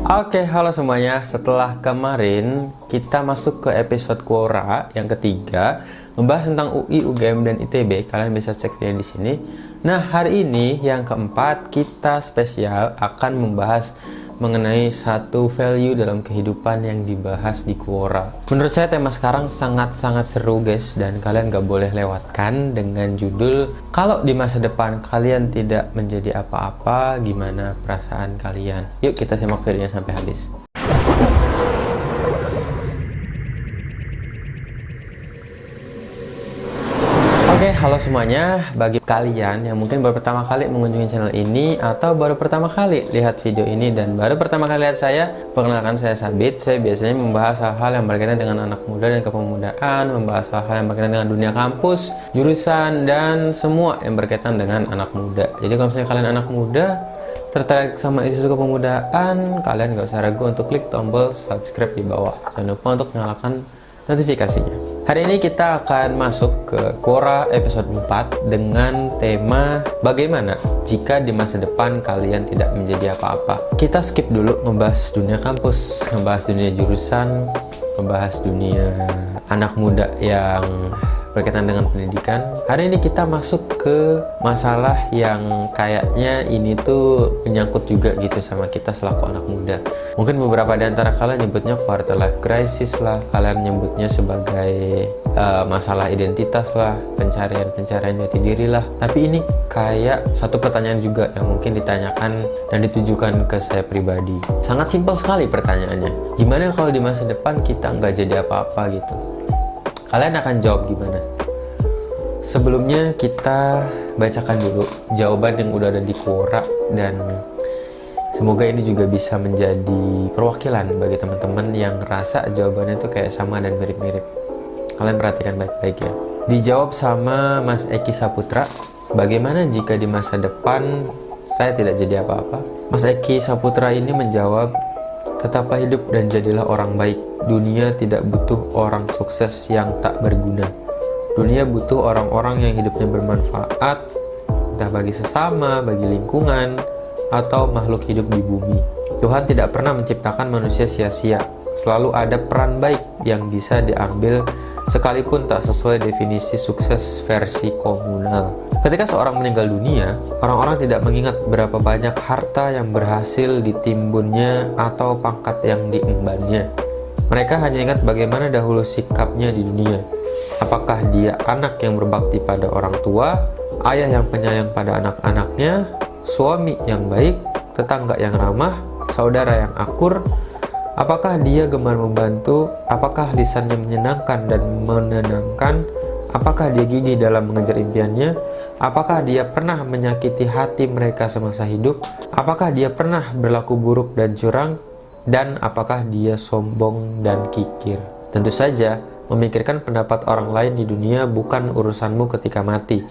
Oke, halo semuanya. Setelah kemarin kita masuk ke episode Quora yang ketiga, membahas tentang UI, UGM, dan ITB. Kalian bisa cek dia di sini. Nah, hari ini yang keempat kita spesial akan membahas mengenai satu value dalam kehidupan yang dibahas di Quora. Menurut saya tema sekarang sangat-sangat seru guys, dan kalian gak boleh lewatkan dengan judul kalau di masa depan kalian tidak menjadi apa-apa, gimana perasaan kalian. Yuk kita simak videonya sampai habis. Oke, halo semuanya. Bagi kalian yang mungkin baru pertama kali mengunjungi channel ini atau baru pertama kali lihat video ini dan baru pertama kali lihat saya, perkenalkan saya Sabit. Saya biasanya membahas hal-hal yang berkaitan dengan anak muda dan kepemudaan, membahas hal-hal yang berkaitan dengan dunia kampus, jurusan, dan semua yang berkaitan dengan anak muda. Jadi kalau misalnya kalian anak muda tertarik sama isu kepemudaan, kalian gak usah ragu untuk klik tombol subscribe di bawah. Jangan lupa untuk nyalakan notifikasinya. Hari ini kita akan masuk ke Quora episode 4 dengan tema bagaimana jika di masa depan kalian tidak menjadi apa-apa. Kita skip dulu membahas dunia kampus, membahas dunia jurusan, membahas dunia anak muda yang berkaitan dengan pendidikan. Hari ini kita masuk ke masalah yang kayaknya ini tuh menyangkut juga gitu sama kita selaku anak muda. Mungkin beberapa di antara kalian nyebutnya quarter life crisis lah, kalian nyebutnya sebagai masalah identitas lah, pencarian jati diri lah. Tapi ini kayak satu pertanyaan juga yang mungkin ditanyakan dan ditujukan ke saya pribadi. Sangat simpel sekali pertanyaannya. Gimana kalau di masa depan kita nggak jadi apa-apa gitu? Kalian akan jawab gimana? Sebelumnya kita bacakan dulu jawaban yang udah ada di Quora, dan semoga ini juga bisa menjadi perwakilan bagi teman-teman yang ngerasa jawabannya itu kayak sama dan mirip-mirip. Kalian perhatikan baik-baik ya. Dijawab sama Mas Eki Saputra, bagaimana jika di masa depan saya tidak jadi apa-apa? Mas Eki Saputra ini menjawab, tetaplah hidup dan jadilah orang baik. Dunia tidak butuh orang sukses yang tak berguna. Dunia butuh orang-orang yang hidupnya bermanfaat, entah bagi sesama, bagi lingkungan, atau makhluk hidup di bumi. Tuhan tidak pernah menciptakan manusia sia-sia. Selalu ada peran baik yang bisa diambil sekalipun tak sesuai definisi sukses versi komunal. Ketika seorang meninggal dunia, orang-orang tidak mengingat berapa banyak harta yang berhasil ditimbunnya atau pangkat yang diembannya. Mereka hanya ingat bagaimana dahulu sikapnya di dunia. Apakah dia anak yang berbakti pada orang tua, ayah yang penyayang pada anak-anaknya, suami yang baik, tetangga yang ramah, saudara yang akur? Apakah dia gemar membantu? Apakah lisannya menyenangkan dan menenangkan? Apakah dia gigih dalam mengejar impiannya? Apakah dia pernah menyakiti hati mereka semasa hidup? Apakah dia pernah berlaku buruk dan curang? Dan apakah dia sombong dan kikir? Tentu saja, memikirkan pendapat orang lain di dunia bukan urusanmu ketika mati,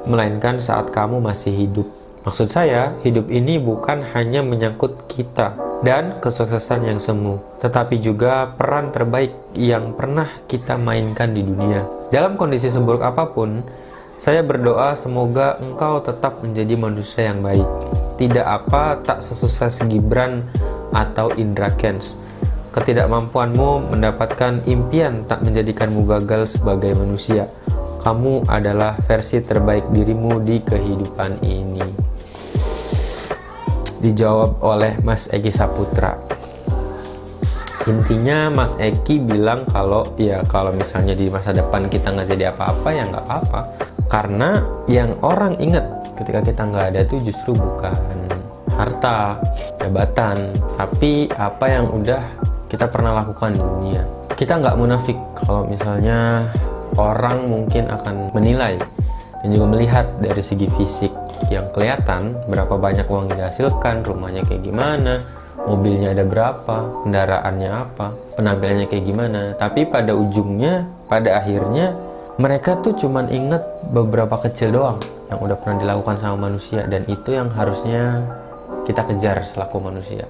melainkan saat kamu masih hidup. Maksud saya, hidup ini bukan hanya menyangkut kita dan kesuksesan yang semu, tetapi juga peran terbaik yang pernah kita mainkan di dunia. Dalam kondisi seburuk apapun, saya berdoa semoga engkau tetap menjadi manusia yang baik. Tidak apa tak sesukses Gibran atau Indra Kents. Ketidakmampuanmu mendapatkan impian tak menjadikanmu gagal sebagai manusia. Kamu adalah versi terbaik dirimu di kehidupan ini. Dijawab oleh Mas Eki Saputra. Intinya Mas Eki bilang kalau misalnya di masa depan kita nggak jadi apa-apa, ya nggak apa-apa. Karena yang orang ingat ketika kita nggak ada itu justru bukan harta, jabatan, tapi apa yang udah kita pernah lakukan di dunia. Kita nggak munafik kalau misalnya orang mungkin akan menilai dan juga melihat dari segi fisik yang kelihatan, berapa banyak uang yang dihasilkan, rumahnya kayak gimana, mobilnya ada berapa, kendaraannya apa, penampilannya kayak gimana. Tapi pada ujungnya, pada akhirnya mereka tuh cuman inget beberapa kecil doang yang udah pernah dilakukan sama manusia, dan itu yang harusnya kita kejar selaku manusia.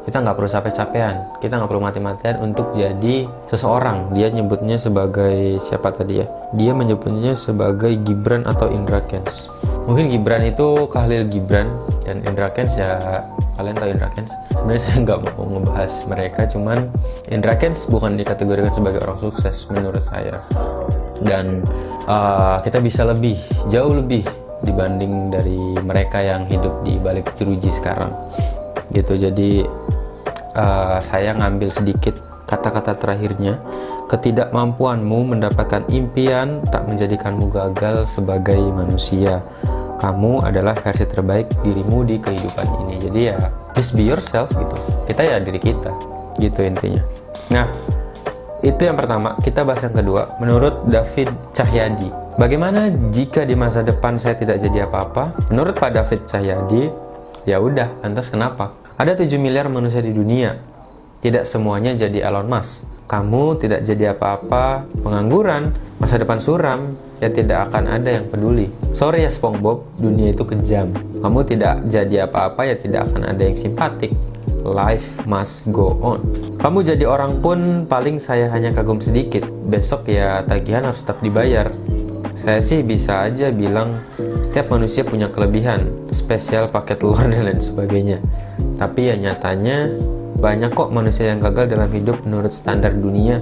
Kita nggak perlu capek-capean, kita nggak perlu mati-matian untuk jadi seseorang. Dia nyebutnya sebagai siapa tadi ya? Dia menyebutnya sebagai Gibran atau Indra Kents. Mungkin Gibran itu Khalil Gibran, dan Indra Kents ya kalian tahu Indra Kents. Sebenarnya saya nggak mau ngebahas mereka, cuman Indra Kents bukan dikategorikan sebagai orang sukses menurut saya. Dan kita bisa lebih, jauh lebih dibanding dari mereka yang hidup di balik jeruji sekarang gitu. Jadi saya ngambil sedikit kata-kata terakhirnya. Ketidakmampuanmu mendapatkan impian tak menjadikanmu gagal sebagai manusia. Kamu adalah versi terbaik dirimu di kehidupan ini. Jadi ya just be yourself gitu. Kita ya diri kita gitu intinya. Nah, itu yang pertama. Kita bahas yang kedua. Menurut David Cahyadi, bagaimana jika di masa depan saya tidak jadi apa-apa? Menurut Pak David Cahyadi, ya udah, lantas kenapa? Ada 7 miliar manusia di dunia. Tidak semuanya jadi Elon Musk. Kamu tidak jadi apa-apa, pengangguran, masa depan suram, ya tidak akan ada yang peduli. Sorry ya SpongeBob, dunia itu kejam. Kamu tidak jadi apa-apa, ya tidak akan ada yang simpatik. Life must go on. Kamu jadi orang pun paling saya hanya kagum sedikit. Besok ya tagihan harus tetap dibayar. Saya sih bisa aja bilang setiap manusia punya kelebihan, spesial pakai telur dan lain sebagainya. Tapi ya nyatanya banyak kok manusia yang gagal dalam hidup menurut standar dunia.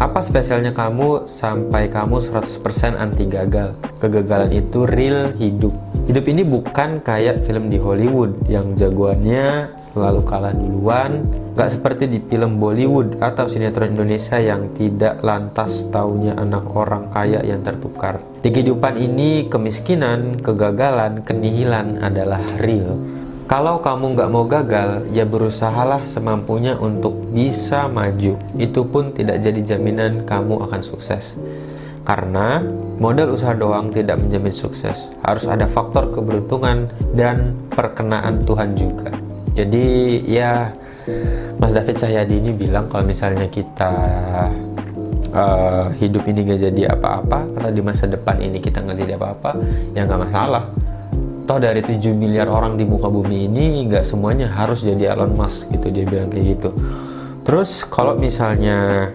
Apa spesialnya kamu sampai kamu 100% anti gagal? Kegagalan itu real hidup. Hidup ini bukan kayak film di Hollywood yang jagoannya selalu kalah duluan. Gak seperti di film Bollywood atau sinetron Indonesia yang tidak lantas taunya anak orang kaya yang tertukar. Di kehidupan ini kemiskinan, kegagalan, kenihilan adalah real. Kalau kamu nggak mau gagal, ya berusahalah semampunya untuk bisa maju. Itu pun tidak jadi jaminan kamu akan sukses. Karena modal usaha doang tidak menjamin sukses. Harus ada faktor keberuntungan dan perkenaan Tuhan juga. Jadi ya Mas David Cahyadi ini bilang kalau misalnya kita hidup ini nggak jadi apa-apa, atau di masa depan ini kita nggak jadi apa-apa, ya nggak masalah. Toh dari 7 miliar orang di muka bumi ini nggak semuanya harus jadi Elon Musk gitu, dia bilang kayak gitu. Terus kalau misalnya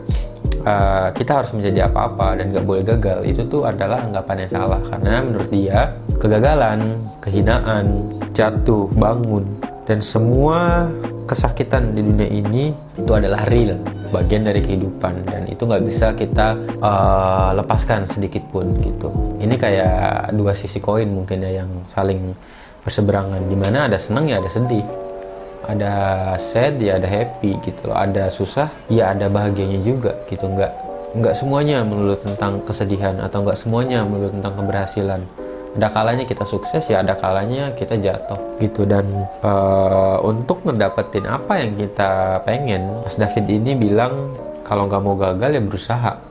kita harus menjadi apa-apa dan nggak boleh gagal, itu tuh adalah anggapan yang salah. Karena menurut dia kegagalan, kehinaan, jatuh, bangun, dan semua kesakitan di dunia ini itu adalah real, bagian dari kehidupan, dan itu nggak bisa kita lepaskan sedikit pun gitu. Ini kayak dua sisi koin mungkin ya yang saling berseberangan, dimana ada senang ya ada sedih, ada sad ya ada happy gitu loh, ada susah ya ada bahagianya juga gitu. Nggak semuanya melulu tentang kesedihan, atau nggak semuanya melulu tentang keberhasilan. Ada kalanya kita sukses, ya ada kalanya kita jatuh gitu. Dan untuk ngedapetin apa yang kita pengen, Mas David ini bilang kalau nggak mau gagal ya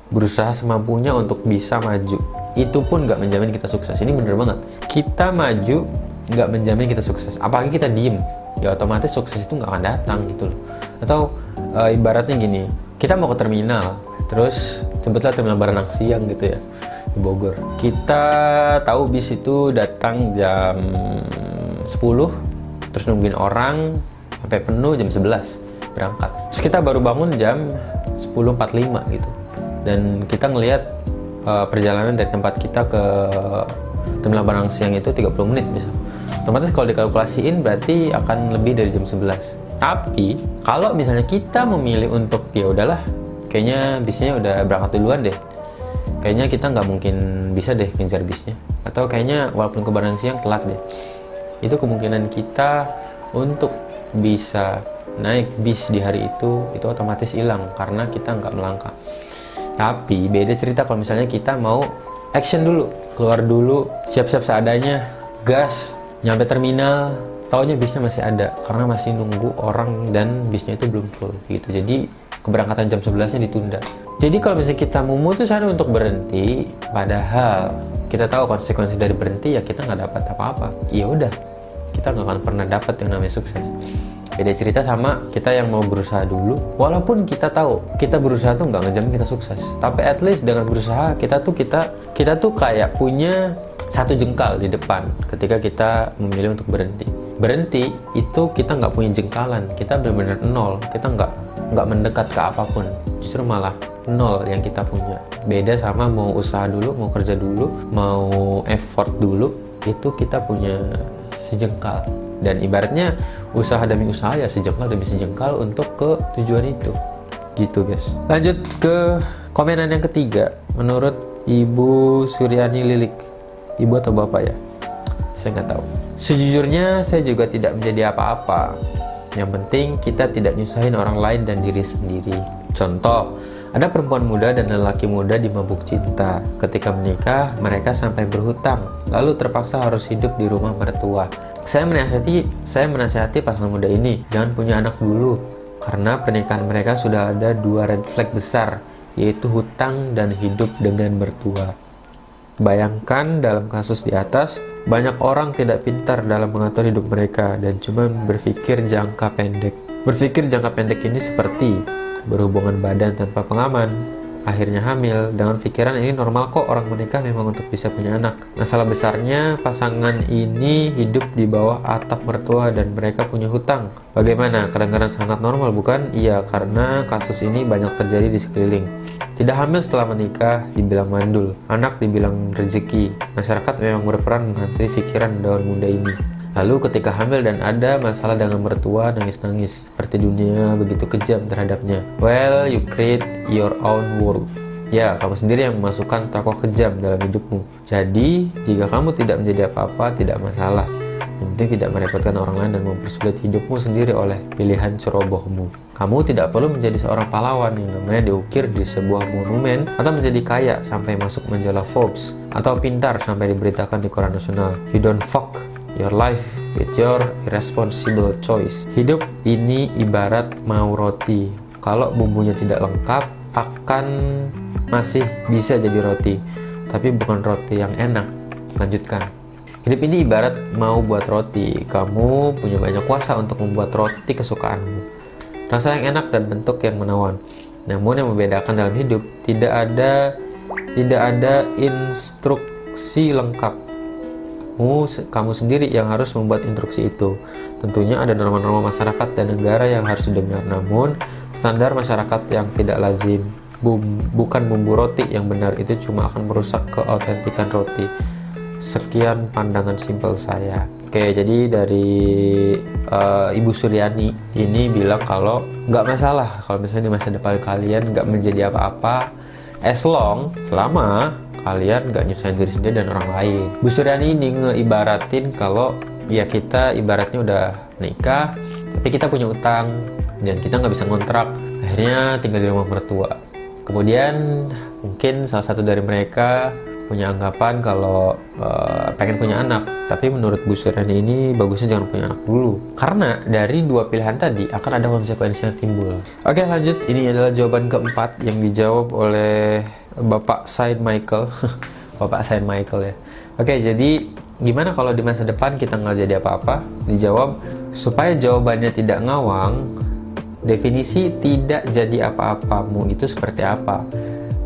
berusaha semampunya untuk bisa maju. Itu pun nggak menjamin kita sukses. Ini bener banget, kita maju nggak menjamin kita sukses. Apalagi kita diem, ya otomatis sukses itu nggak akan datang gitu loh. Atau ibaratnya gini, kita mau ke terminal, terus sebutlah terminal Baranang Siang gitu ya di Bogor. Kita tahu bis itu datang jam 10, terus nungguin orang sampai penuh jam 11 berangkat. Terus kita baru bangun jam 10.45 gitu. Dan kita ngelihat perjalanan dari tempat kita ke terminal Baranang Siang itu 30 menit bisa. Otomatis kalau dikalkulasiin berarti akan lebih dari jam 11. Tapi kalau misalnya kita memilih untuk ya udahlah, kayaknya bisnya udah berangkat duluan deh, kayaknya kita nggak mungkin bisa deh ngejar bisnya, atau kayaknya walaupun ke Baranang Siang telat deh, itu kemungkinan kita untuk bisa naik bis di hari itu otomatis hilang karena kita nggak melangkah. Tapi beda cerita kalau misalnya kita mau action dulu, keluar dulu, siap-siap seadanya, gas, nyampe terminal, taunya bisnya masih ada karena masih nunggu orang dan bisnya itu belum full gitu. Jadi keberangkatan jam 11-nya ditunda. Jadi kalau misalnya kita memutuskan untuk berhenti, padahal kita tahu konsekuensi dari berhenti, ya kita nggak dapat apa-apa. Ya udah, kita nggak akan pernah dapat yang namanya sukses. Beda cerita sama kita yang mau berusaha dulu, walaupun kita tahu kita berusaha tuh nggak ngejamin kita sukses. Tapi at least dengan berusaha kita tuh kayak punya satu jengkal di depan ketika kita memilih untuk berhenti. Berhenti itu kita nggak punya jengkalan, kita benar-benar nol, kita nggak mendekat ke apapun, justru malah nol yang kita punya. Beda sama mau usaha dulu, mau kerja dulu, mau effort dulu, itu kita punya sejengkal. Dan ibaratnya usaha demi usaha ya sejengkal demi sejengkal untuk ke tujuan itu. Gitu guys. Lanjut ke komenan yang ketiga. Menurut Ibu Suryani Lilik. Ibu atau bapak ya? Saya nggak tahu. Sejujurnya saya juga tidak menjadi apa-apa. Yang penting kita tidak nyusahin orang lain dan diri sendiri. Contoh, ada perempuan muda dan lelaki muda di mabuk cinta. Ketika menikah, mereka sampai berhutang, lalu terpaksa harus hidup di rumah mertua. Saya menasihati pasangan muda ini, jangan punya anak dulu, karena pernikahan mereka sudah ada 2 red flag besar, yaitu hutang dan hidup dengan mertua. Bayangkan dalam kasus di atas, banyak orang tidak pintar dalam mengatur hidup mereka dan cuma berpikir jangka pendek. Berpikir jangka pendek ini seperti berhubungan badan tanpa pengaman, akhirnya hamil. Dengan pikiran ini normal kok, orang menikah memang untuk bisa punya anak. Masalah besarnya pasangan ini hidup di bawah atap mertua dan mereka punya hutang. Bagaimana? Kedengaran sangat normal bukan? Iya, karena kasus ini banyak terjadi di sekeliling. Tidak hamil setelah menikah dibilang mandul, anak dibilang rezeki. Masyarakat memang berperan menghantui pikiran daun muda ini. Lalu ketika hamil dan ada masalah dengan mertua, nangis-nangis seperti dunia begitu kejam terhadapnya. Well, you create your own world. Ya, kamu sendiri yang memasukkan tokoh kejam dalam hidupmu. Jadi, jika kamu tidak menjadi apa-apa, tidak masalah. Yang penting tidak merepotkan orang lain dan mempersulit hidupmu sendiri oleh pilihan cerobohmu. Kamu tidak perlu menjadi seorang pahlawan yang namanya diukir di sebuah monumen, atau menjadi kaya sampai masuk majalah Forbes, atau pintar sampai diberitakan di koran nasional. You don't fuck your life with your irresponsible choice. Hidup ini ibarat mau roti. Kalau bumbunya tidak lengkap, akan masih bisa jadi roti, tapi bukan roti yang enak. Lanjutkan. Hidup ini ibarat mau buat roti. Kamu punya banyak kuasa untuk membuat roti kesukaanmu. Rasa yang enak dan bentuk yang menawan. Namun yang membedakan dalam hidup, tidak ada instruksi lengkap. Kamu sendiri yang harus membuat instruksi itu. Tentunya ada norma-norma masyarakat dan negara yang harus didengar. Namun, standar masyarakat yang tidak lazim, bukan bumbu roti yang benar, itu cuma akan merusak keautentikan roti. Sekian pandangan simpel saya. Oke, jadi dari Ibu Suryani ini bilang kalau nggak masalah kalau misalnya di masa depan kalian nggak menjadi apa-apa, selama kalian nggak nyusahin diri sendiri dan orang lain. Bu Suryani ini ngeibaratin kalau ya kita ibaratnya udah nikah, tapi kita punya utang dan kita nggak bisa ngontrak, akhirnya tinggal di rumah mertua. Kemudian mungkin salah satu dari mereka punya anggapan kalau pengen punya anak, tapi menurut Bu Suryani ini bagusnya jangan punya anak dulu, karena dari 2 pilihan tadi akan ada konsekuensi yang timbul. Oke, lanjut. Ini adalah jawaban keempat yang dijawab oleh Bapak Said Michael. Bapak Said Michael ya. Oke, jadi gimana kalau di masa depan kita nggak jadi apa-apa? Dijawab, supaya jawabannya tidak ngawang, definisi tidak jadi apa-apamu itu seperti apa?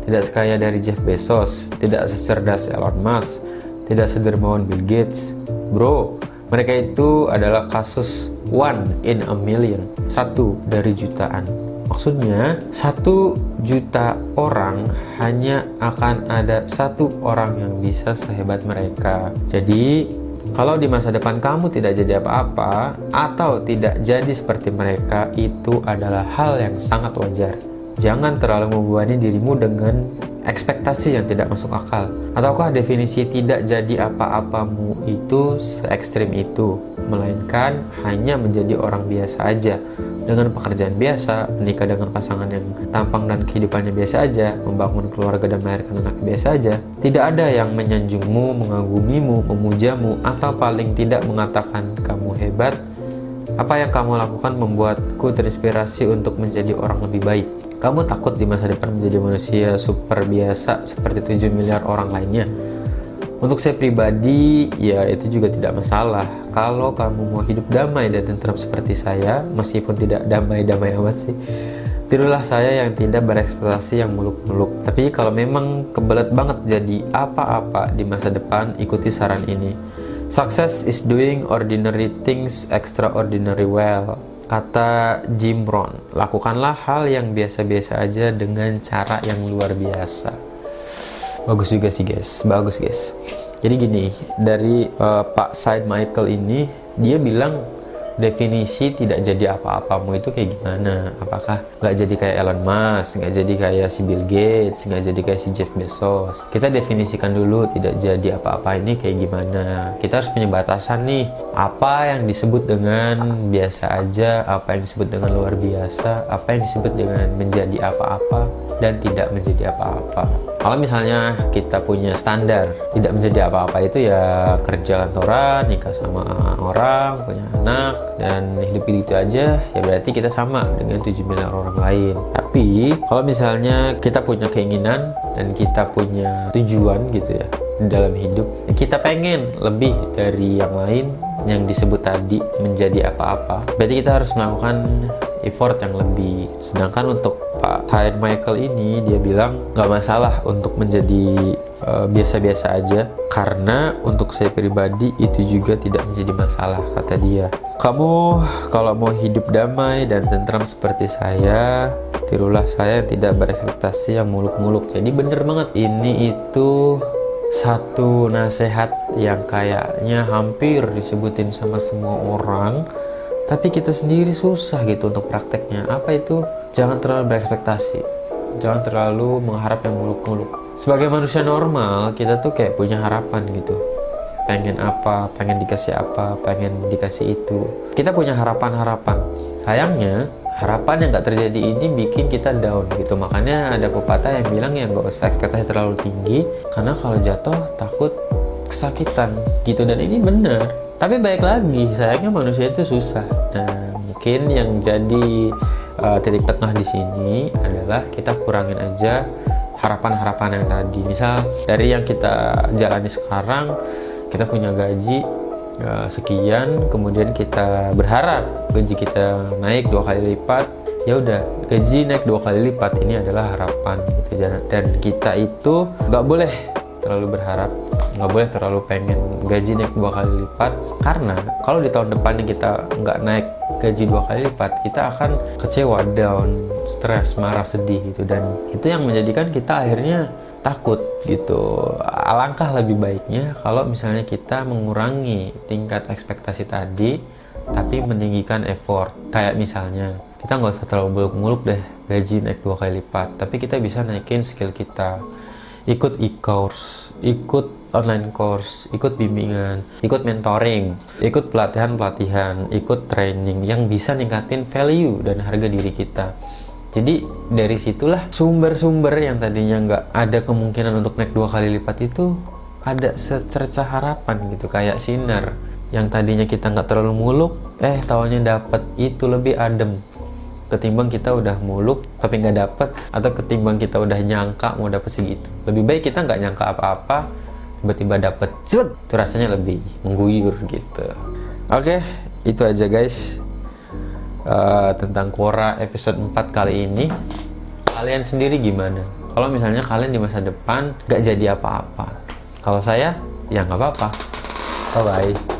Tidak sekaya dari Jeff Bezos, tidak secerdas Elon Musk, tidak sedermawan Bill Gates. Bro, mereka itu adalah kasus 1 in a million, 1 dari jutaan. Maksudnya 1 juta orang hanya akan ada 1 orang yang bisa sehebat mereka. Jadi kalau di masa depan kamu tidak jadi apa-apa atau tidak jadi seperti mereka, itu adalah hal yang sangat wajar. Jangan terlalu membebani dirimu dengan ekspektasi yang tidak masuk akal. Ataukah definisi tidak jadi apa-apamu itu se-ekstrim itu? Melainkan hanya menjadi orang biasa aja, dengan pekerjaan biasa, menikah dengan pasangan yang tampang dan kehidupannya biasa aja, membangun keluarga dan melahirkan anak biasa aja. Tidak ada yang menyanjungmu, mengagumimu, memujamu, atau paling tidak mengatakan kamu hebat. Apa yang kamu lakukan membuatku terinspirasi untuk menjadi orang lebih baik. Kamu takut di masa depan menjadi manusia super biasa seperti 7 miliar orang lainnya? Untuk saya pribadi, ya itu juga tidak masalah. Kalau kamu mau hidup damai dan tentram seperti saya, meskipun tidak damai-damai amat sih, tirulah saya yang tidak berekspektasi yang muluk-muluk. Tapi kalau memang kebelet banget jadi apa-apa di masa depan, ikuti saran ini. Success is doing ordinary things extraordinary well. Kata Jim Rohn, lakukanlah hal yang biasa-biasa aja dengan cara yang luar biasa. Bagus juga sih guys, bagus guys. Jadi gini, dari Pak Said Michael ini, dia bilang definisi tidak jadi apa-apamu itu kayak gimana? Apakah nggak jadi kayak Elon Musk, nggak jadi kayak si Bill Gates, nggak jadi kayak si Jeff Bezos? Kita definisikan dulu tidak jadi apa-apa ini kayak gimana. Kita harus punya batasan nih, apa yang disebut dengan biasa aja, apa yang disebut dengan luar biasa, apa yang disebut dengan menjadi apa-apa dan tidak menjadi apa-apa. Kalau misalnya kita punya standar tidak menjadi apa-apa itu ya kerja kantoran, nikah sama orang, punya anak, dan hidup gitu aja, ya berarti kita sama dengan 7 miliar orang lain. Tapi kalau misalnya kita punya keinginan dan kita punya tujuan gitu ya dalam hidup, kita pengen lebih dari yang lain yang disebut tadi menjadi apa-apa, berarti kita harus melakukan effort yang lebih. Sedangkan untuk Pak Said Michael ini, dia bilang nggak masalah untuk menjadi biasa-biasa aja, karena untuk saya pribadi itu juga tidak menjadi masalah, kata dia. Kamu kalau mau hidup damai dan tentram seperti saya, tirulah saya yang tidak berekspektasi yang muluk-muluk. Jadi bener banget, ini itu satu nasihat yang kayaknya hampir disebutin sama semua orang, tapi kita sendiri susah gitu untuk prakteknya. Apa itu? Jangan terlalu berekspektasi, jangan terlalu mengharap yang muluk-muluk. Sebagai manusia normal, kita tuh kayak punya harapan gitu, pengen apa, pengen dikasih apa, pengen dikasih itu. Kita punya harapan-harapan. Sayangnya harapan yang nggak terjadi ini bikin kita down gitu. Makanya ada pepatah yang bilang ya nggak usah ekspektasi terlalu tinggi, karena kalau jatuh takut kesakitan gitu. Dan ini benar. Tapi baik lagi, sayangnya manusia itu susah. Nah, mungkin yang jadi titik tengah di sini adalah kita kurangin aja harapan-harapan yang tadi. Misal dari yang kita jalani sekarang, kita punya gaji sekian, kemudian kita berharap gaji kita naik 2 kali lipat. Ya udah, gaji naik 2 kali lipat ini adalah harapan gitu. Dan kita itu nggak boleh terlalu berharap, nggak boleh terlalu pengen gaji naik 2 kali lipat, karena kalau di tahun depannya kita nggak naik gaji 2 kali lipat, kita akan kecewa, down, stres, marah, sedih gitu. Dan itu yang menjadikan kita akhirnya takut gitu. Alangkah lebih baiknya kalau misalnya kita mengurangi tingkat ekspektasi tadi, tapi meninggikan effort. Kayak misalnya kita nggak usah terlalu muluk-muluk deh gaji naik 2 kali lipat, tapi kita bisa naikin skill kita, ikut e-course, ikut online course, ikut bimbingan, ikut mentoring, ikut pelatihan-pelatihan, ikut training yang bisa ningkatin value dan harga diri kita. Jadi dari situlah sumber-sumber yang tadinya nggak ada kemungkinan untuk naik 2 kali lipat itu ada secerca harapan gitu, kayak sinar yang tadinya kita nggak terlalu muluk, tahunya dapat itu lebih adem ketimbang kita udah muluk tapi nggak dapet, atau ketimbang kita udah nyangka mau dapet segitu. Lebih baik kita nggak nyangka apa-apa, tiba-tiba dapet, itu rasanya lebih mengguyur gitu. Oke, itu aja guys tentang Quora episode 4 kali ini. Kalian sendiri gimana? Kalau misalnya kalian di masa depan nggak jadi apa-apa, kalau saya ya nggak apa-apa. Bye bye.